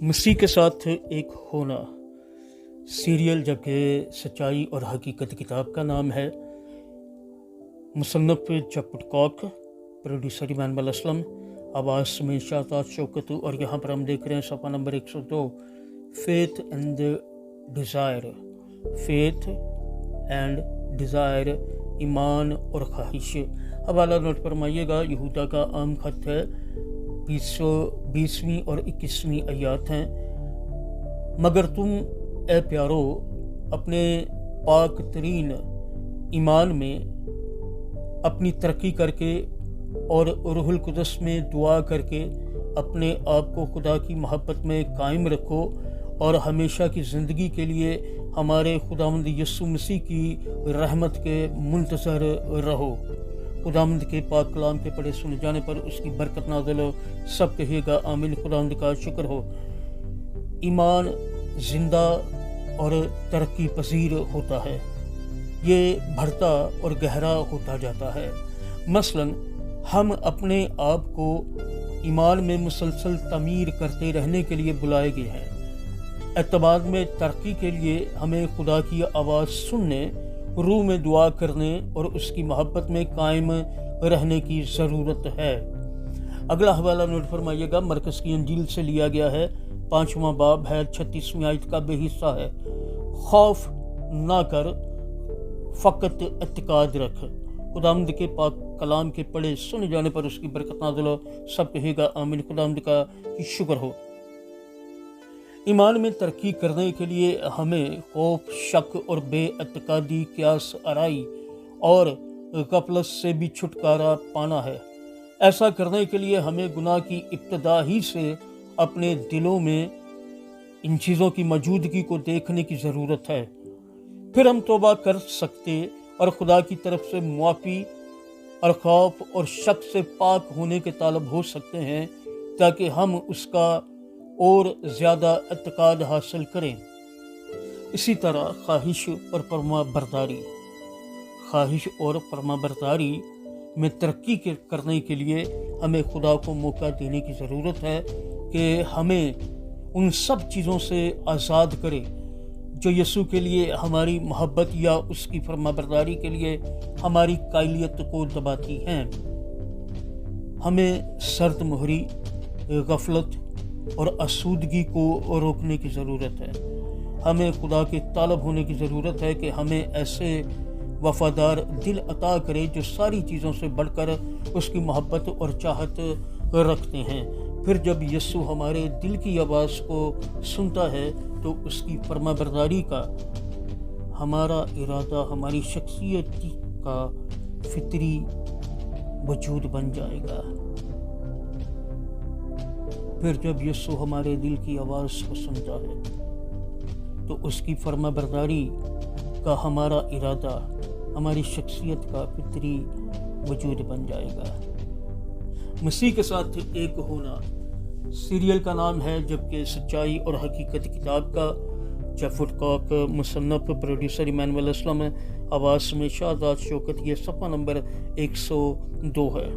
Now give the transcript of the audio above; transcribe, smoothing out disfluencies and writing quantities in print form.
مسیح کے ساتھ ایک ہونا سیریل جبکہ سچائی اور حقیقت کتاب کا نام ہے۔ مصنف جب وڈکاک، پروڈیوسر ایمانویل اسلم، آواز میں شہزاد شوکت، اور یہاں پر ہم دیکھ رہے ہیں صفحہ number 102، faith and desire. Faith and desire, ایمان اور خواہش۔ حوالہ نوٹ فرمائیے گا، یہودا کا عام خط ہے، 20ویں اور 21ویں آیات ہیں۔ مگر تم اے پیارو اپنے پاک ترین ایمان میں اپنی ترقی کر کے اور روح القدس میں دعا کر کے اپنے آپ کو خدا کی محبت میں قائم رکھو، اور ہمیشہ کی زندگی کے لیے ہمارے خداوند یسوع مسیح کی رحمت کے منتظر رہو۔ خداوند کے پاک کلام کے پڑھے سنے جانے پر اس کی برکت نازل ہو، سب کہیے گا آمین۔ خداوند کا شکر ہو۔ ایمان زندہ اور ترقی پذیر ہوتا ہے، یہ بڑھتا اور گہرا ہوتا جاتا ہے۔ مثلاً ہم اپنے آپ کو ایمان میں مسلسل تعمیر کرتے رہنے کے لیے بلائے گئے ہیں۔ اعتماد میں ترقی کے لیے ہمیں خدا کی آواز سننے، روح میں دعا کرنے اور اس کی محبت میں قائم رہنے کی ضرورت ہے۔ اگلا حوالہ نوٹ فرمائیے گا، مرکز کی انجیل سے لیا گیا ہے، 5واں باب ہے، 36ویں آیت کا بے حصہ ہے۔ خوف نہ کر، فقط اعتقاد رکھ۔ خداوند کے پاک کلام کے پڑھے سنے جانے پر اس کی برکت نازل ہو، سب کہے گا آمین۔ خداوند کا شکر ہو۔ ایمان میں ترقی کرنے کے لیے ہمیں خوف، شک اور بے اعتقادی، قیاس آرائی اور غفلت سے بھی چھٹکارا پانا ہے۔ ایسا کرنے کے لیے ہمیں گناہ کی ابتدا ہی سے اپنے دلوں میں ان چیزوں کی موجودگی کو دیکھنے کی ضرورت ہے۔ پھر ہم توبہ کر سکتے اور خدا کی طرف سے معافی اور خوف اور شک سے پاک ہونے کے طالب ہو سکتے ہیں، تاکہ ہم اس کا اور زیادہ اعتقاد حاصل کریں۔ اسی طرح خواہش اور فرما برداری میں ترقی کرنے کے لیے ہمیں خدا کو موقع دینے کی ضرورت ہے کہ ہمیں ان سب چیزوں سے آزاد کرے جو یسوع کے لیے ہماری محبت یا اس کی فرما برداری کے لیے ہماری قائلیت کو دباتی ہیں۔ ہمیں سرد مہری، غفلت اور آسودگی کو روکنے کی ضرورت ہے۔ ہمیں خدا کے طالب ہونے کی ضرورت ہے کہ ہمیں ایسے وفادار دل عطا کرے جو ساری چیزوں سے بڑھ کر اس کی محبت اور چاہت رکھتے ہیں۔ پھر جب یسوع ہمارے دل کی آواز کو سنتا ہے تو اس کی فرما برداری کا ہمارا ارادہ ہماری شخصیت کا فطری وجود بن جائے گا۔ پھر جب یسوع ہمارے دل کی آواز کو سنتا ہے تو اس کی فرما برداری کا ہمارا ارادہ ہماری شخصیت کا فطری وجود بن جائے گا۔ مسیح کے ساتھ ایک ہونا سیریل کا نام ہے، جبکہ سچائی اور حقیقت کتاب کا۔ جب وڈکاک، مصنف پروڈیوسر ایمانویل اسلم، آواز میں شہزاد شوکت، یہ صفحہ نمبر 102 ہے۔